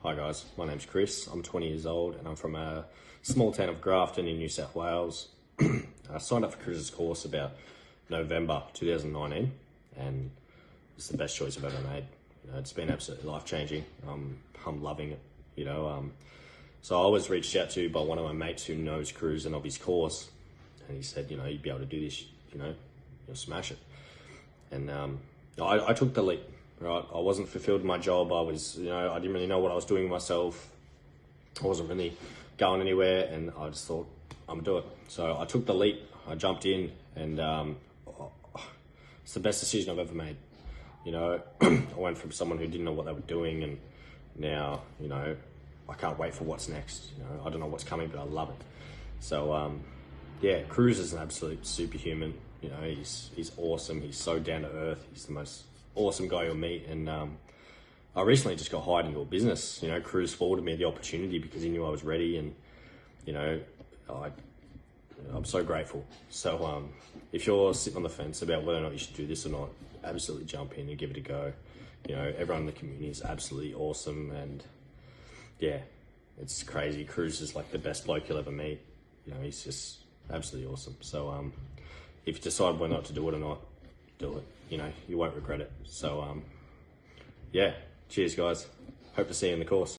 Hi guys, my name's Chris. I'm 20 years old and I'm from a small town of Grafton in New South Wales. I signed up for Kruze's course about November 2019 and it's the best choice I've ever made. You know, it's been absolutely life-changing. I'm loving it, you know. So I was reached out to by one of my mates who knows Kruze and of his course, and he said, you know, you'd be able to do this, you know, you'll smash it. And I took the leap. Right, I wasn't fulfilled in my job. I didn't really know what I was doing myself. I wasn't really going anywhere, and I just thought, I'm gonna do it. So I took the leap. I jumped in, and it's the best decision I've ever made. You know, I went from someone who didn't know what they were doing, and now, you know, I can't wait for what's next. You know, I don't know what's coming, but I love it. So yeah, Kruze is an absolute superhuman. You know, he's awesome. He's so down to earth. He's the most awesome guy you'll meet. And I recently just got hired into a business. You know, Kruze forwarded me the opportunity because he knew I was ready, and you know, I'm so grateful. So if you're sitting on the fence about whether or not you should do this or not, absolutely jump in and give it a go. You know, everyone in the community is absolutely awesome, and yeah, it's crazy. Kruze is like the best bloke you'll ever meet. You know, he's just absolutely awesome. So if you decide whether or not to do it or not, do it. You know, you won't regret it. So yeah, cheers guys. Hope to see you in the course.